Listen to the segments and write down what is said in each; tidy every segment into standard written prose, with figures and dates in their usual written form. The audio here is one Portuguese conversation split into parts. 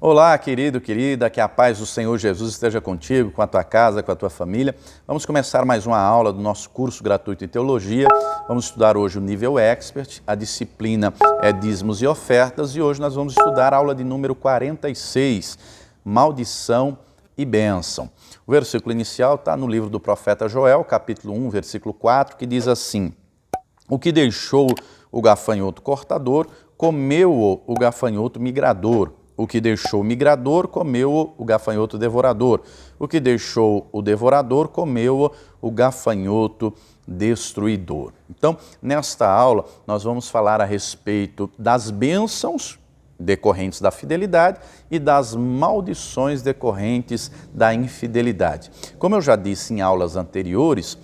Olá, querido, querida, que a paz do Senhor Jesus esteja contigo, com a tua casa, com a tua família. Vamos começar mais uma aula do nosso curso gratuito em Teologia. Vamos estudar hoje o nível Expert, a disciplina é Dízimos e Ofertas, e hoje nós vamos estudar a aula de número 46, Maldição e Bênção. O versículo inicial está no livro do profeta Joel, capítulo 1, versículo 4, que diz assim: O que deixou o gafanhoto cortador, comeu-o o gafanhoto migrador. O que deixou o migrador, comeu o gafanhoto devorador. O que deixou o devorador, comeu o gafanhoto destruidor. Então, nesta aula, nós vamos falar a respeito das bênçãos decorrentes da fidelidade e das maldições decorrentes da infidelidade. Como eu já disse em aulas anteriores,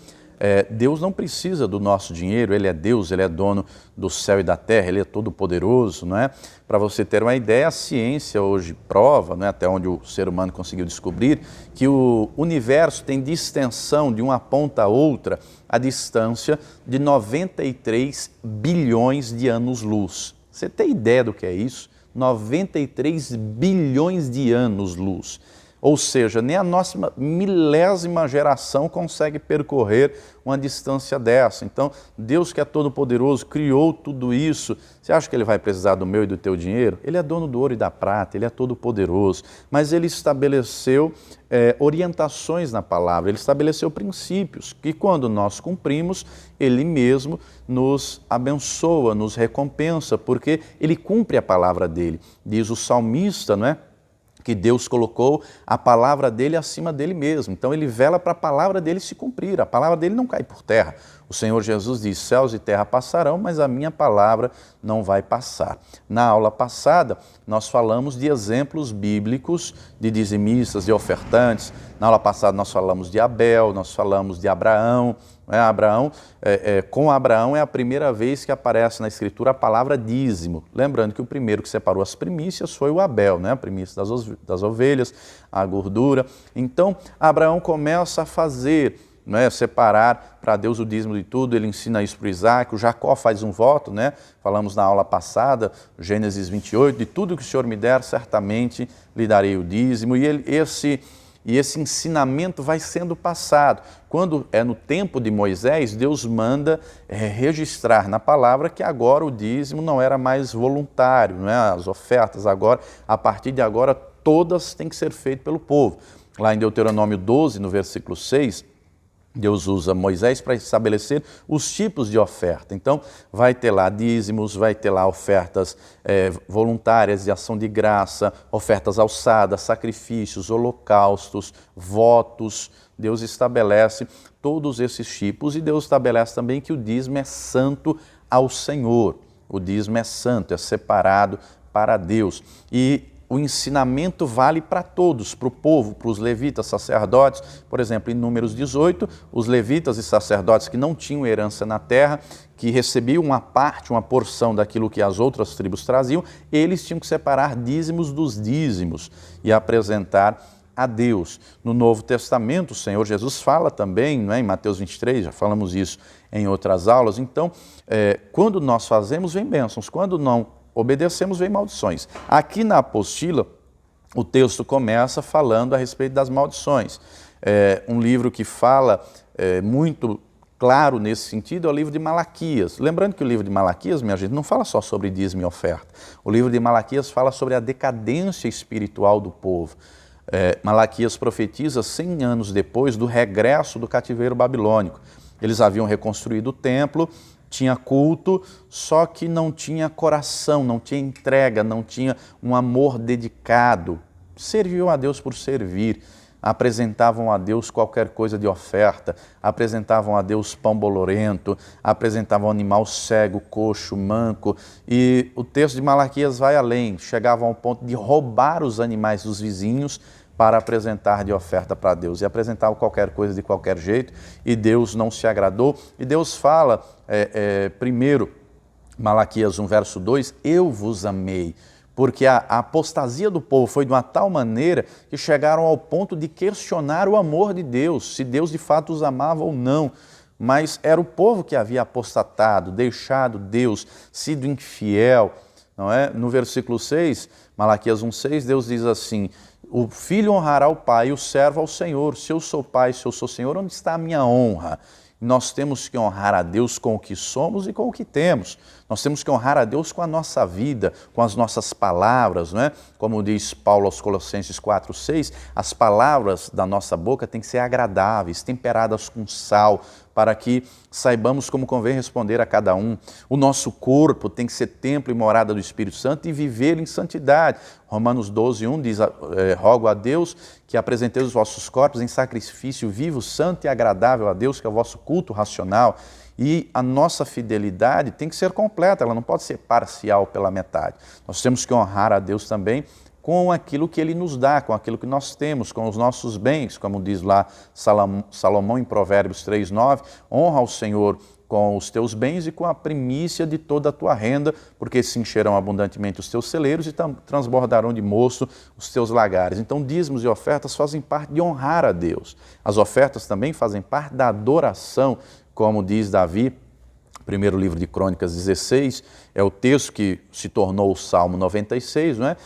Deus não precisa do nosso dinheiro, Ele é Deus, Ele é dono do céu e da terra, Ele é todo poderoso, não é? Para você ter uma ideia, a ciência hoje prova, não é? Até onde o ser humano conseguiu descobrir, que o universo tem distensão de uma ponta a outra a distância de 93 bilhões de anos-luz. Você tem ideia do que é isso? 93 bilhões de anos-luz. Ou seja, nem a nossa milésima geração consegue percorrer uma distância dessa. Então, Deus que é todo-poderoso, criou tudo isso. Você acha que Ele vai precisar do meu e do teu dinheiro? Ele é dono do ouro e da prata, Ele é todo-poderoso. Mas Ele estabeleceu orientações na palavra, Ele estabeleceu princípios que, quando nós cumprimos, Ele mesmo nos abençoa, nos recompensa, porque Ele cumpre a palavra dEle. Diz o salmista, não é? Que Deus colocou a palavra dele acima dele mesmo. Então ele vela para a palavra dele se cumprir, a palavra dele não cai por terra. O Senhor Jesus diz, céus e terra passarão, mas a minha palavra não vai passar. Na aula passada, nós falamos de exemplos bíblicos de dizimistas, de ofertantes. Na aula passada nós falamos de Abel, nós falamos de Abraão. Com Abraão é a primeira vez que aparece na Escritura a palavra dízimo. Lembrando que o primeiro que separou as primícias foi o Abel, a primícia das ovelhas, a gordura. Então, Abraão começa a fazer, separar para Deus o dízimo de tudo, ele ensina isso para o Isaac, o Jacó faz um voto, falamos na aula passada, Gênesis 28, de tudo que o Senhor me der, certamente lhe darei o dízimo, e esse ensinamento vai sendo passado. Quando é no tempo de Moisés, Deus manda registrar na palavra que agora o dízimo não era mais voluntário, as ofertas agora, a partir de agora, todas têm que ser feitas pelo povo. Lá em Deuteronômio 12, no versículo 6, Deus usa Moisés para estabelecer os tipos de oferta. Então, vai ter lá dízimos, vai ter lá ofertas voluntárias de ação de graça, ofertas alçadas, sacrifícios, holocaustos, votos. Deus estabelece todos esses tipos e Deus estabelece também que o dízimo é santo ao Senhor. O dízimo é santo, é separado para Deus. E o ensinamento vale para todos, para o povo, para os levitas, sacerdotes. Por exemplo, em Números 18, os levitas e sacerdotes que não tinham herança na terra, que recebiam uma parte, uma porção daquilo que as outras tribos traziam, eles tinham que separar dízimos dos dízimos e apresentar a Deus. No Novo Testamento, o Senhor Jesus fala também, em Mateus 23, já falamos isso em outras aulas. Então, quando nós fazemos, vem bênçãos. Quando não obedecemos, vem maldições. Aqui na apostila, o texto começa falando a respeito das maldições. Um livro que fala muito claro nesse sentido é o livro de Malaquias. Lembrando que o livro de Malaquias, minha gente, não fala só sobre dízimo e oferta. O livro de Malaquias fala sobre a decadência espiritual do povo. Malaquias profetiza 100 anos depois do regresso do cativeiro babilônico. Eles haviam reconstruído o templo, tinha culto, só que não tinha coração, não tinha entrega, não tinha um amor dedicado. Serviam a Deus por servir, apresentavam a Deus qualquer coisa de oferta, apresentavam a Deus pão bolorento, apresentavam animal cego, coxo, manco. E o texto de Malaquias vai além, chegavam ao ponto de roubar os animais dos vizinhos para apresentar de oferta para Deus. E apresentavam qualquer coisa de qualquer jeito, e Deus não se agradou. E Deus fala, primeiro, Malaquias 1, verso 2, eu vos amei, porque a apostasia do povo foi de uma tal maneira que chegaram ao ponto de questionar o amor de Deus, se Deus de fato os amava ou não. Mas era o povo que havia apostatado, deixado Deus, sido infiel, não é? No versículo 6, Malaquias 1,6, Deus diz assim: o filho honrará o pai e o servo ao Senhor. Se eu sou pai, se eu sou Senhor, onde está a minha honra? Nós temos que honrar a Deus com o que somos e com o que temos. Nós temos que honrar a Deus com a nossa vida, com as nossas palavras, não é? Como diz Paulo aos Colossenses 4,6, as palavras da nossa boca têm que ser agradáveis, temperadas com sal, para que saibamos como convém responder a cada um. O nosso corpo tem que ser templo e morada do Espírito Santo e viver em santidade. Romanos 12,1 diz, rogo a Deus que apresenteis os vossos corpos em sacrifício vivo, santo e agradável a Deus, que é o vosso culto racional. E a nossa fidelidade tem que ser completa, ela não pode ser parcial pela metade. Nós temos que honrar a Deus também com aquilo que Ele nos dá, com aquilo que nós temos, com os nossos bens, como diz lá Salomão em Provérbios 3,9, honra ao Senhor com os teus bens e com a primícia de toda a tua renda, porque se encherão abundantemente os teus celeiros e transbordarão de moço os teus lagares. Então, dízimos e ofertas fazem parte de honrar a Deus. As ofertas também fazem parte da adoração, como diz Davi, primeiro livro de Crônicas 16, é o texto que se tornou o Salmo 96, não é?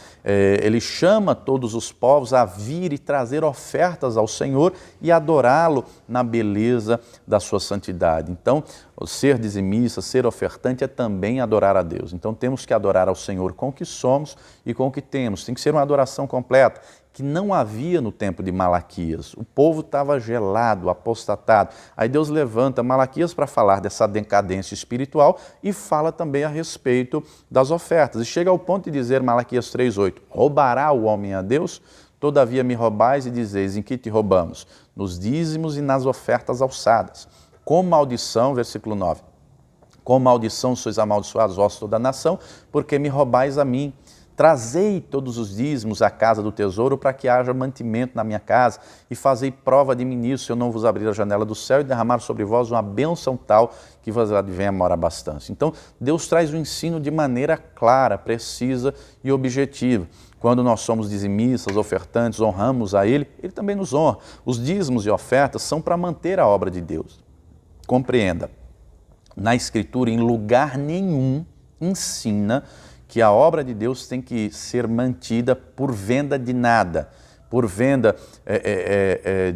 Ele chama todos os povos a vir e trazer ofertas ao Senhor e adorá-lo na beleza da sua santidade. Então, ser dizimista, ser ofertante é também adorar a Deus. Então, temos que adorar ao Senhor com o que somos e com o que temos. Tem que ser uma adoração completa, que não havia no tempo de Malaquias. O povo estava gelado, apostatado. Aí Deus levanta Malaquias para falar dessa decadência espiritual e fala também a respeito das ofertas. E chega ao ponto de dizer, Malaquias 3,8, roubará o homem a Deus? Todavia me roubais e dizeis, em que te roubamos? Nos dízimos e nas ofertas alçadas. Com maldição, versículo 9, com maldição sois amaldiçoados, vós toda a nação, porque me roubais a mim. Trazei todos os dízimos à casa do tesouro para que haja mantimento na minha casa e fazei prova de mim nisso, se eu não vos abrir a janela do céu e derramar sobre vós uma bênção tal que vos advenha a maior abastança. Então, Deus traz o ensino de maneira clara, precisa e objetiva. Quando nós somos dizimistas, ofertantes, honramos a Ele, Ele também nos honra. Os dízimos e ofertas são para manter a obra de Deus. Compreenda, na Escritura, em lugar nenhum, ensina que a obra de Deus tem que ser mantida por venda de nada, por venda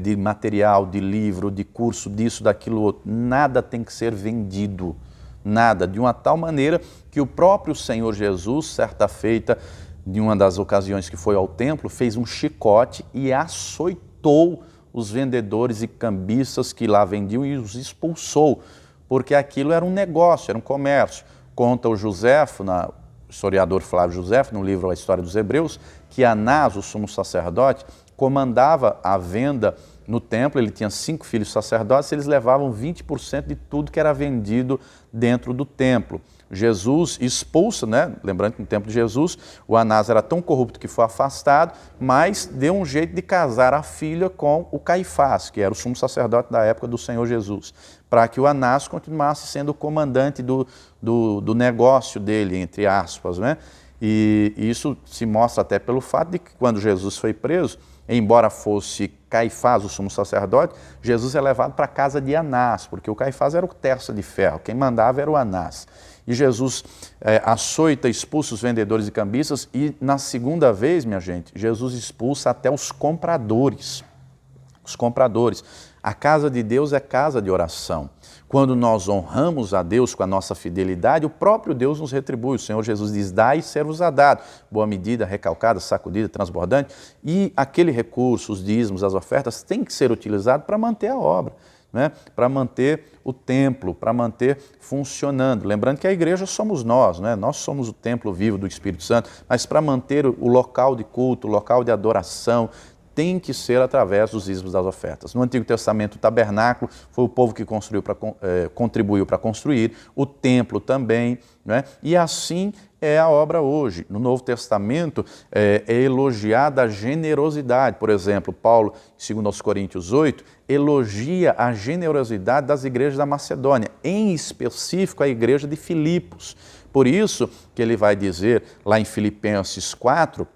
de material, de livro, de curso, disso, daquilo outro. Nada tem que ser vendido, nada, de uma tal maneira que o próprio Senhor Jesus, certa feita, de uma das ocasiões que foi ao templo, fez um chicote e açoitou os vendedores e cambistas que lá vendiam e os expulsou, porque aquilo era um negócio, era um comércio. Conta o Joséfo, o historiador Flávio Joséfo, no livro A História dos Hebreus, que Anás, o sumo sacerdote, comandava a venda no templo. Ele tinha 5 filhos sacerdotes, eles levavam 20% de tudo que era vendido dentro do templo. Jesus expulsa, né? Lembrando que no tempo de Jesus, o Anás era tão corrupto que foi afastado, mas deu um jeito de casar a filha com o Caifás, que era o sumo sacerdote da época do Senhor Jesus, para que o Anás continuasse sendo o comandante do negócio dele, entre aspas, né? E isso se mostra até pelo fato de que quando Jesus foi preso, embora fosse Caifás, o sumo sacerdote, Jesus é levado para a casa de Anás, porque o Caifás era o terço de ferro, quem mandava era o Anás. E Jesus açoita, expulsa os vendedores e cambistas e na segunda vez, minha gente, Jesus expulsa até os compradores. Os compradores. A casa de Deus é casa de oração. Quando nós honramos a Deus com a nossa fidelidade, o próprio Deus nos retribui. O Senhor Jesus diz, dai e ser-vos-á dado. Boa medida, recalcada, sacudida, transbordante. E aquele recurso, os dízimos, as ofertas, tem que ser utilizado para manter a obra, né? Para manter o templo, para manter funcionando. Lembrando que a igreja somos nós, né? Nós somos o templo vivo do Espírito Santo, mas para manter o local de culto, o local de adoração, tem que ser através dos dízimos das ofertas. No Antigo Testamento, o tabernáculo foi o povo que contribuiu para construir, o templo também, né? E assim é a obra hoje. No Novo Testamento é elogiada a generosidade. Por exemplo, Paulo, segundo aos Coríntios 8, elogia a generosidade das igrejas da Macedônia, em específico a igreja de Filipos. Por isso que ele vai dizer lá em Filipenses 4,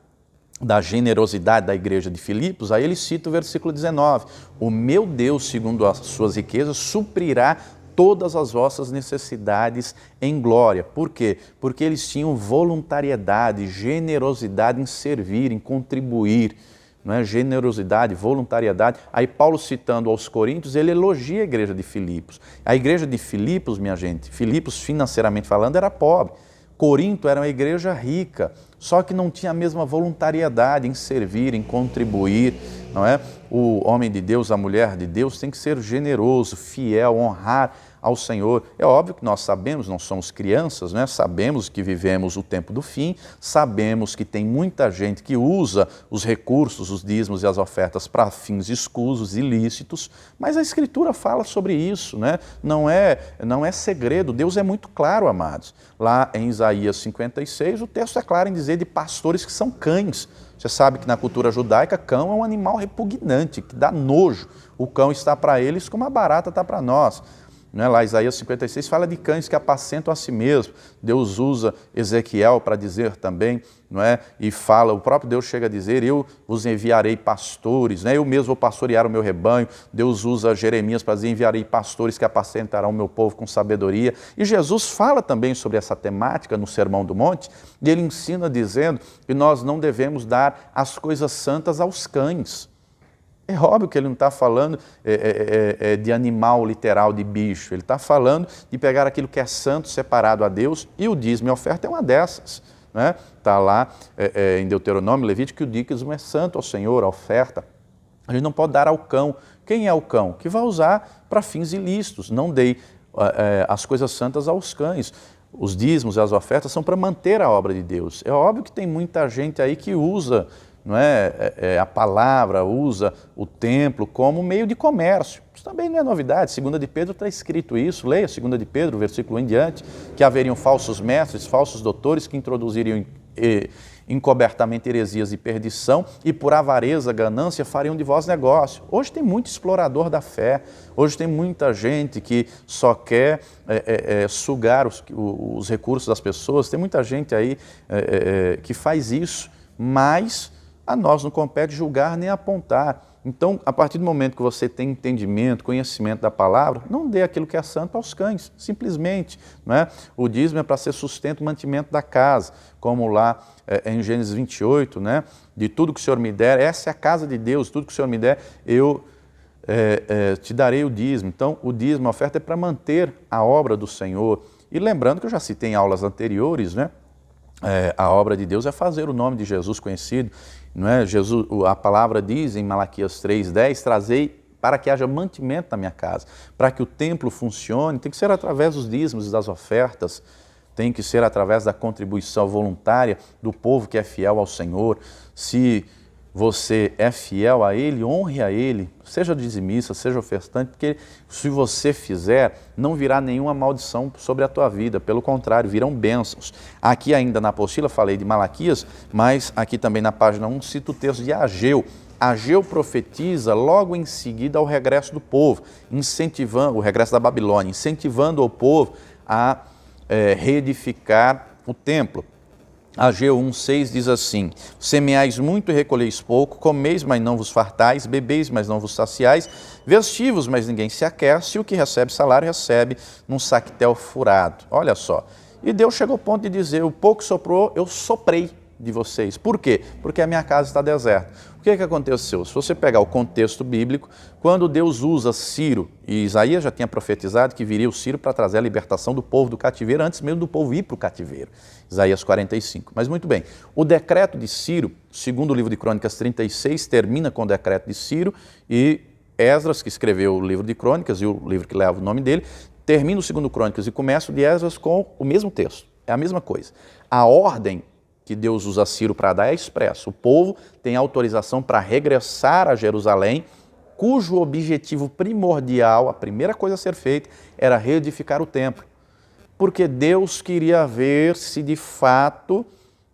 da generosidade da igreja de Filipos, aí ele cita o versículo 19, o meu Deus, segundo as suas riquezas, suprirá todas as vossas necessidades em glória. Por quê? Porque eles tinham voluntariedade, generosidade em servir, em contribuir. Não é? Generosidade, voluntariedade. Aí Paulo, citando aos Coríntios, ele elogia a igreja de Filipos. A igreja de Filipos, minha gente, Filipos, financeiramente falando, era pobre. Corinto era uma igreja rica, só que não tinha a mesma voluntariedade em servir, em contribuir, não é? O homem de Deus, a mulher de Deus tem que ser generoso, fiel, honrar ao Senhor. É óbvio que nós sabemos, não somos crianças, né? Sabemos que vivemos o tempo do fim, sabemos que tem muita gente que usa os recursos, os dízimos e as ofertas para fins escusos, ilícitos, mas a Escritura fala sobre isso, né? Não é segredo, Deus é muito claro, amados. Lá em Isaías 56, o texto é claro em dizer de pastores que são cães. Você sabe que na cultura judaica, cão é um animal repugnante, que dá nojo. O cão está para eles como a barata está para nós. Não é? Lá Isaías 56 fala de cães que apacentam a si mesmo. Deus usa Ezequiel para dizer também, não é? E fala, o próprio Deus chega a dizer, eu vos enviarei pastores, né? Eu mesmo vou pastorear o meu rebanho. Deus usa Jeremias para dizer, enviarei pastores que apacentarão o meu povo com sabedoria. E Jesus fala também sobre essa temática no Sermão do Monte, e ele ensina dizendo que nós não devemos dar as coisas santas aos cães. É óbvio que ele não está falando de animal literal, de bicho. Ele está falando de pegar aquilo que é santo, separado a Deus, e o dízimo e a oferta é uma dessas. Está lá em Deuteronômio, Levítico, que o dízimo é santo ao Senhor, a oferta. A gente não pode dar ao cão. Quem é o cão? Que vai usar para fins ilícitos. Não dei as coisas santas aos cães. Os dízimos e as ofertas são para manter a obra de Deus. É óbvio que tem muita gente aí que usa a palavra, usa o templo como meio de comércio. Isso também não é novidade. 2 de Pedro está escrito isso. Leia 2 de Pedro, versículo 1 em diante, que haveriam falsos mestres, falsos doutores que introduziriam encobertamente heresias e perdição e por avareza, ganância, fariam de vós negócio. Hoje tem muito explorador da fé, hoje tem muita gente que só quer sugar os recursos das pessoas, tem muita gente aí que faz isso, mas a nós não compete julgar nem apontar. Então, a partir do momento que você tem entendimento, conhecimento da palavra, não dê aquilo que é santo aos cães, simplesmente. Não é? O dízimo é para ser sustento e mantimento da casa, como lá em Gênesis 28, né? De tudo que o Senhor me der, essa é a casa de Deus, tudo que o Senhor me der, eu te darei o dízimo. Então, o dízimo, a oferta é para manter a obra do Senhor. E lembrando que eu já citei em aulas anteriores, né? A obra de Deus é fazer o nome de Jesus conhecido. Não é? A palavra diz em Malaquias 3,10, trazei para que haja mantimento na minha casa. Para que o templo funcione, tem que ser através dos dízimos e das ofertas, tem que ser através da contribuição voluntária do povo que é fiel ao Senhor. Se você é fiel a Ele, honre a Ele, seja dizimista, seja ofertante, porque se você fizer, não virá nenhuma maldição sobre a tua vida, pelo contrário, virão bênçãos. Aqui ainda na apostila falei de Malaquias, mas aqui também na página 1 cito o texto de Ageu. Ageu profetiza logo em seguida ao regresso do povo, incentivando, o regresso da Babilônia, incentivando o povo a reedificar o templo. Ageu 1,6 diz assim, semeais muito e recolheis pouco, comeis, mas não vos fartais, bebeis, mas não vos saciais, vestivos, mas ninguém se aquece, e o que recebe salário recebe num saquetel furado. Olha só, e Deus chegou ao ponto de dizer, o pouco soprou, eu soprei de vocês. Por quê? Porque a minha casa está deserta. O que aconteceu? Se você pegar o contexto bíblico, quando Deus usa Ciro, e Isaías já tinha profetizado que viria o Ciro para trazer a libertação do povo do cativeiro, antes mesmo do povo ir para o cativeiro. Isaías 45. Mas muito bem, o decreto de Ciro, segundo o livro de Crônicas 36, termina com o decreto de Ciro, e Esdras, que escreveu o livro de Crônicas e o livro que leva o nome dele, termina o segundo Crônicas e começa o de Esdras com o mesmo texto. É a mesma coisa. A ordem que Deus usa Ciro para dar é expresso. O povo tem autorização para regressar a Jerusalém, cujo objetivo primordial, a primeira coisa a ser feita, era reedificar o templo. Porque Deus queria ver se de fato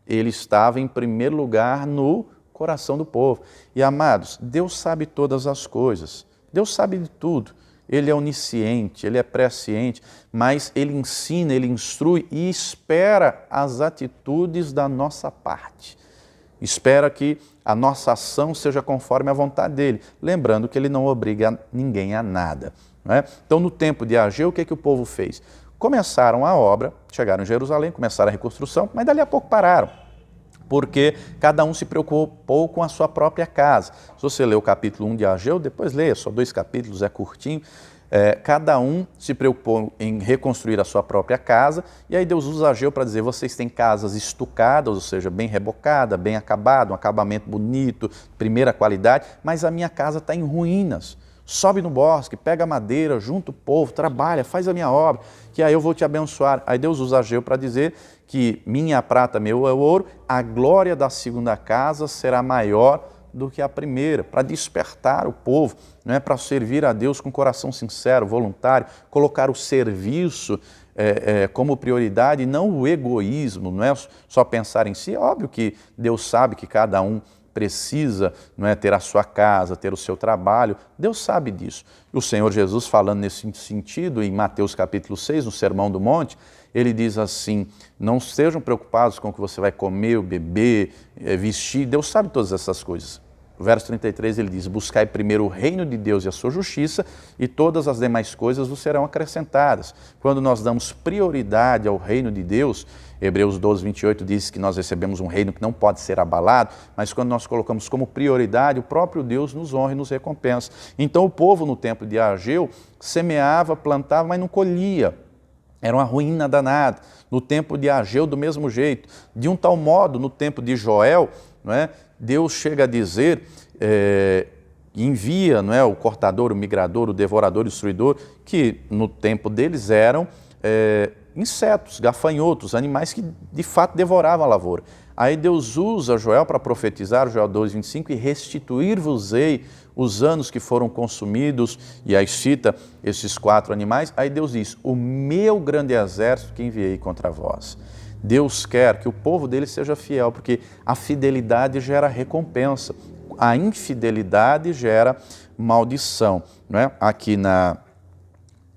ele estava em primeiro lugar no coração do povo. E amados, Deus sabe todas as coisas, Deus sabe de tudo. Ele é onisciente, Ele é presciente, mas Ele ensina, Ele instrui e espera as atitudes da nossa parte. Espera que a nossa ação seja conforme a vontade dEle. Lembrando que Ele não obriga ninguém a nada. não é? Então, no tempo de Ageu, o que o povo fez? Começaram a obra, chegaram em Jerusalém, começaram a reconstrução, mas dali a pouco pararam, porque cada um se preocupou com a sua própria casa. Se você ler o capítulo 1 de Ageu, depois leia, só 2 capítulos, é curtinho. Cada um se preocupou em reconstruir a sua própria casa, e aí Deus usa Ageu para dizer, vocês têm casas estucadas, ou seja, bem rebocada, bem acabada, um acabamento bonito, primeira qualidade, mas a minha casa está em ruínas. Sobe no bosque, pega madeira, junta o povo, trabalha, faz a minha obra, que aí eu vou te abençoar. Aí Deus usa Ageu para dizer que minha prata, meu é ouro, a glória da segunda casa será maior do que a primeira, para despertar o povo, não é, para servir a Deus com coração sincero, voluntário, colocar o serviço como prioridade e não o egoísmo, não é só pensar em si. É óbvio que Deus sabe que cada um precisa, não é, ter a sua casa, ter o seu trabalho, Deus sabe disso. E o Senhor Jesus, falando nesse sentido, em Mateus capítulo 6, no Sermão do Monte, ele diz assim, não estejam preocupados com o que você vai comer, beber, vestir, Deus sabe todas essas coisas. O verso 33 ele diz, buscai primeiro o reino de Deus e a sua justiça e todas as demais coisas vos serão acrescentadas. Quando nós damos prioridade ao reino de Deus, Hebreus 12, 28 diz que nós recebemos um reino que não pode ser abalado, mas quando nós colocamos como prioridade, o próprio Deus nos honra e nos recompensa. Então o povo no tempo de Ageu semeava, plantava, mas não colhia. Era uma ruína danada. No tempo de Ageu, do mesmo jeito. De um tal modo, no tempo de Joel, não é, Deus chega a dizer, envia, não é, o cortador, o migrador, o devorador, o destruidor, que no tempo deles eram insetos, gafanhotos, animais que de fato devoravam a lavoura. Aí Deus usa Joel para profetizar, Joel 2, 25, e restituir-vos-ei os anos que foram consumidos, e aí cita esses 4 animais. Aí Deus diz, o meu grande exército que enviei contra vós. Deus quer que o povo dele seja fiel, porque a fidelidade gera recompensa, a infidelidade gera maldição. Não é? Aqui na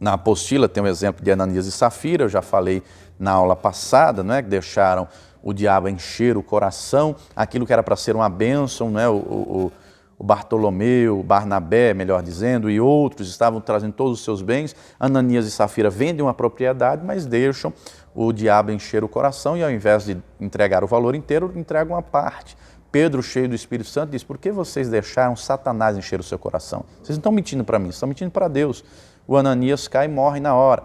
apostila tem um exemplo de Ananias e Safira, eu já falei na aula passada, não é? Que deixaram o diabo encher o coração, aquilo que era para ser uma bênção, não é? O Bartolomeu, Barnabé, melhor dizendo, e outros estavam trazendo todos os seus bens. Ananias e Safira vendem uma propriedade, mas deixam o diabo encher o coração e ao invés de entregar o valor inteiro, entregam uma parte. Pedro, cheio do Espírito Santo, diz, por que vocês deixaram Satanás encher o seu coração? Vocês não estão mentindo para mim, estão mentindo para Deus. O Ananias cai e morre na hora.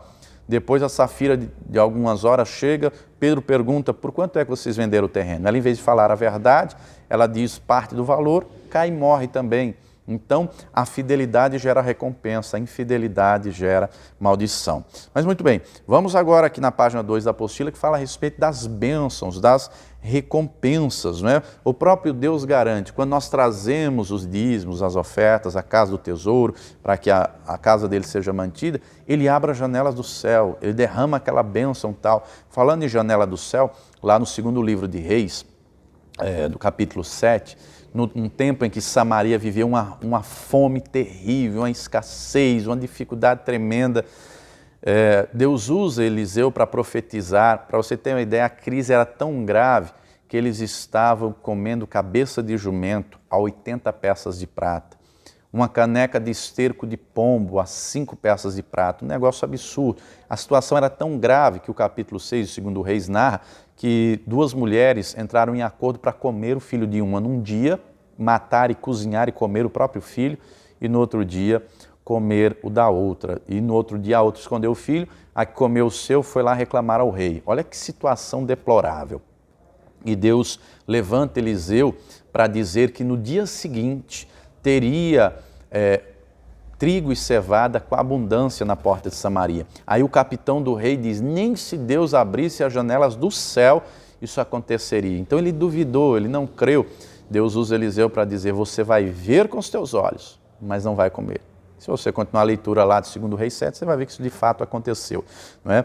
Depois a Safira, de algumas horas, chega, Pedro pergunta, por quanto é que vocês venderam o terreno? Ela, em vez de falar a verdade, ela diz parte do valor, cai e morre também. Então, a fidelidade gera recompensa, a infidelidade gera maldição. Mas muito bem, vamos agora aqui na página 2 da apostila, que fala a respeito das bênçãos, das recompensas, não é? O próprio Deus garante, quando nós trazemos os dízimos, as ofertas, a casa do tesouro, para que a casa dele seja mantida, ele abre as janelas do céu, ele derrama aquela bênção tal. Falando em janela do céu, lá no 2º livro de Reis, do capítulo 7, num tempo em que Samaria viveu uma fome terrível, uma escassez, uma dificuldade tremenda, Deus usa Eliseu para profetizar. Para você ter uma ideia, a crise era tão grave que eles estavam comendo cabeça de jumento a 80 peças de prata, uma caneca de esterco de pombo a 5 peças de prata, um negócio absurdo. A situação era tão grave que o capítulo 6 de 2 Reis narra que 2 mulheres entraram em acordo para comer o filho de uma num dia, matar e cozinhar e comer o próprio filho, e no outro dia comer o da outra. E no outro dia a outra escondeu o filho, a que comeu o seu foi lá reclamar ao rei. Olha que situação deplorável. E Deus levanta Eliseu para dizer que no dia seguinte teria trigo e cevada com abundância na porta de Samaria. Aí o capitão do rei diz, nem se Deus abrisse as janelas do céu, isso aconteceria. Então ele duvidou, ele não creu. Deus usa Eliseu para dizer, você vai ver com os teus olhos, mas não vai comer. Se você continuar a leitura lá de 2 Reis 7, você vai ver que isso de fato aconteceu. Não é?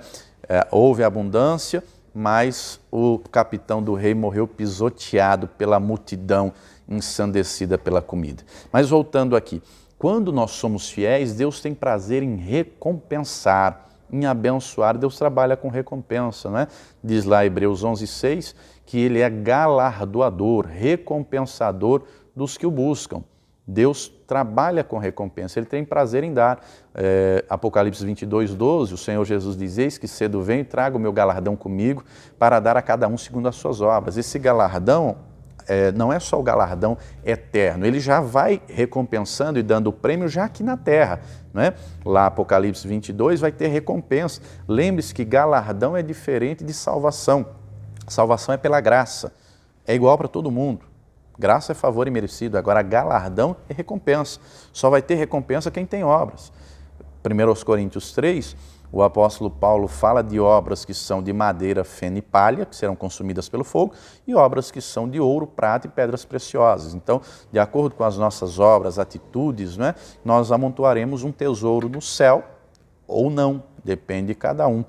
Houve abundância, mas o capitão do rei morreu pisoteado pela multidão ensandecida pela comida. Mas voltando aqui, quando nós somos fiéis, Deus tem prazer em recompensar, em abençoar. Deus trabalha com recompensa, não é? Diz lá Hebreus 11:6 que Ele é galardoador, recompensador dos que o buscam. Deus trabalha com recompensa, Ele tem prazer em dar. Apocalipse 22:12, o Senhor Jesus diz: eis que cedo venho e trago o meu galardão comigo para dar a cada um segundo as suas obras. Esse galardão não é só o galardão eterno, Ele já vai recompensando e dando o prêmio já aqui na terra. Não é? Lá Apocalipse 22 vai ter recompensa. Lembre-se que galardão é diferente de salvação. Salvação é pela graça, é igual para todo mundo. Graça é favor imerecido, agora galardão é recompensa. Só vai ter recompensa quem tem obras. 1 Coríntios 3, o apóstolo Paulo fala de obras que são de madeira, feno e palha, que serão consumidas pelo fogo, e obras que são de ouro, prata e pedras preciosas. Então, de acordo com as nossas obras, atitudes, né, nós amontoaremos um tesouro no céu ou não, depende de cada um.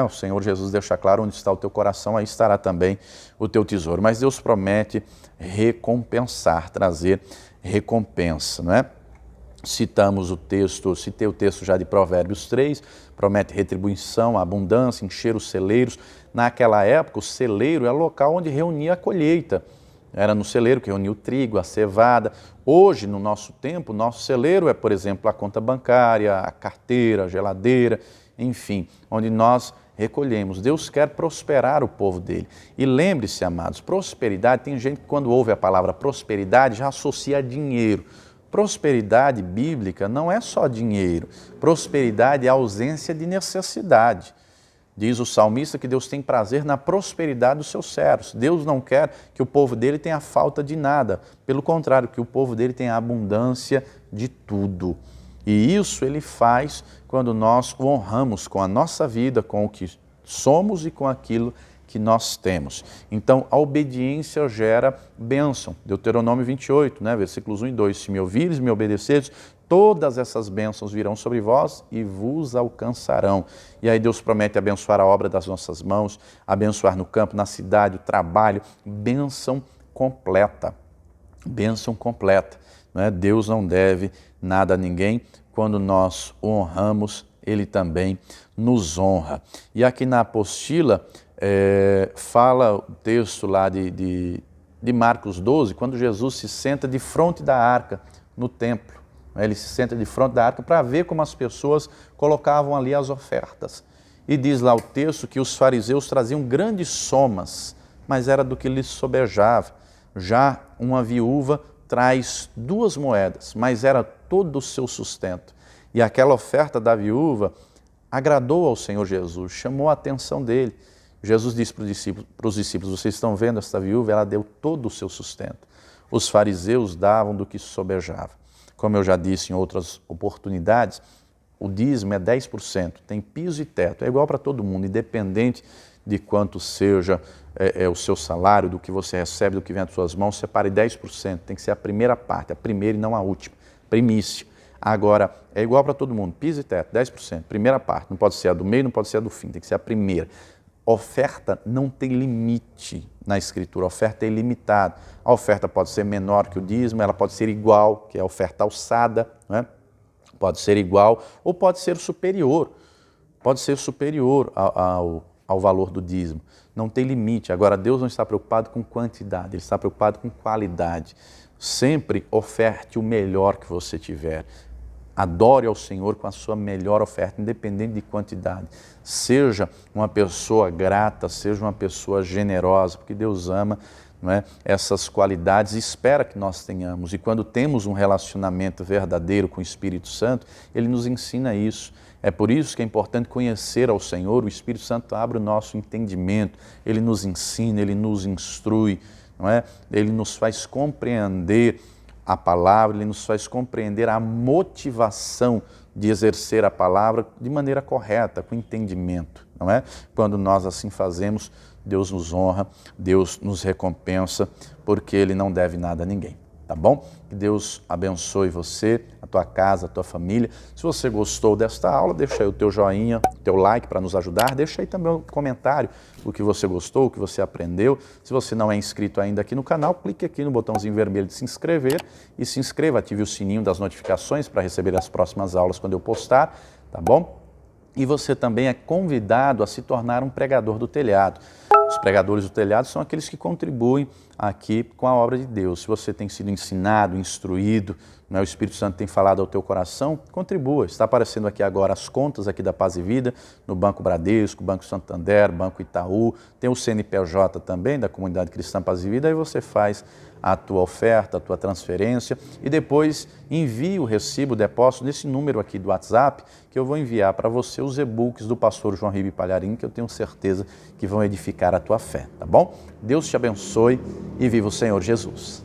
O Senhor Jesus deixa claro: onde está o teu coração, aí estará também o teu tesouro. Mas Deus promete recompensar, trazer recompensa. Não é? Citamos o texto, citei o texto já de Provérbios 3, promete retribuição, abundância, encher os celeiros. Naquela época, o celeiro era o local onde reunia a colheita. Era no celeiro que reunia o trigo, a cevada. Hoje, no nosso tempo, nosso celeiro é, por exemplo, a conta bancária, a carteira, a geladeira, enfim, onde nós recolhemos. Deus quer prosperar o povo dele. E lembre-se, amados, prosperidade, tem gente que quando ouve a palavra prosperidade já associa a dinheiro. Prosperidade bíblica não é só dinheiro. Prosperidade é a ausência de necessidade. Diz o salmista que Deus tem prazer na prosperidade dos seus servos. Deus não quer que o povo dele tenha falta de nada. Pelo contrário, que o povo dele tenha abundância de tudo. E isso Ele faz quando nós o honramos com a nossa vida, com o que somos e com aquilo que nós temos. Então, a obediência gera bênção. Deuteronômio 28, versículos 1 e 2. Se me ouvires e me obedeceres, todas essas bênçãos virão sobre vós e vos alcançarão. E aí Deus promete abençoar a obra das nossas mãos, abençoar no campo, na cidade, o trabalho, bênção completa. Bênção completa. Deus não deve nada a ninguém. Quando nós o honramos, Ele também nos honra. E aqui na apostila, fala o texto lá de Marcos 12, quando Jesus se senta de frente da arca no templo. Ele se senta de frente da arca para ver como as pessoas colocavam ali as ofertas. E diz lá o texto que os fariseus traziam grandes somas, mas era do que lhes sobejava. Já uma viúva traz 2 moedas, mas era todo o seu sustento. E aquela oferta da viúva agradou ao Senhor Jesus, chamou a atenção dele. Jesus disse para os discípulos: vocês estão vendo esta viúva? Ela deu todo o seu sustento. Os fariseus davam do que sobejava. Como eu já disse em outras oportunidades, o dízimo é 10%, tem piso e teto, é igual para todo mundo, independente de quanto seja o seu salário, do que você recebe, do que vem das suas mãos, separe 10%, tem que ser a primeira parte, a primeira e não a última, primícia. Agora, é igual para todo mundo, piso e teto, 10%, primeira parte, não pode ser a do meio, não pode ser a do fim, tem que ser a primeira. Oferta não tem limite na Escritura, a oferta é ilimitada. A oferta pode ser menor que o dízimo, ela pode ser igual, que é a oferta alçada, pode ser igual ou pode ser superior ao valor do dízimo. Não tem limite. Agora, Deus não está preocupado com quantidade, Ele está preocupado com qualidade. Sempre oferte o melhor que você tiver. Adore ao Senhor com a sua melhor oferta, independente de quantidade. Seja uma pessoa grata, seja uma pessoa generosa, porque Deus ama essas qualidades e espera que nós tenhamos. E quando temos um relacionamento verdadeiro com o Espírito Santo, Ele nos ensina isso. É por isso que é importante conhecer ao Senhor. O Espírito Santo abre o nosso entendimento, Ele nos ensina, Ele nos instrui, Ele nos faz compreender a palavra, Ele nos faz compreender a motivação de exercer a palavra de maneira correta, com entendimento, Quando nós assim fazemos, Deus nos honra, Deus nos recompensa, porque Ele não deve nada a ninguém, tá bom? Que Deus abençoe você, a tua casa, a tua família. Se você gostou desta aula, deixa aí o teu joinha, o teu like para nos ajudar, deixa aí também um comentário, o que você gostou, o que você aprendeu. Se você não é inscrito ainda aqui no canal, clique aqui no botãozinho vermelho de se inscrever e se inscreva, ative o sininho das notificações para receber as próximas aulas quando eu postar, tá bom? E você também é convidado a se tornar um pregador do telhado. Os pregadores do telhado são aqueles que contribuem aqui com a obra de Deus. Se você tem sido ensinado, instruído, o Espírito Santo tem falado ao teu coração, contribua. Está aparecendo aqui agora as contas aqui da Paz e Vida, no Banco Bradesco, Banco Santander, Banco Itaú, tem o CNPJ também da Comunidade Cristã Paz e Vida, aí você faz a tua oferta, a tua transferência e depois envie o recibo, o depósito nesse número aqui do WhatsApp, que eu vou enviar para você os e-books do pastor João Ribe Palharim, que eu tenho certeza que vão edificar a tua fé, tá bom? Deus te abençoe e viva o Senhor Jesus.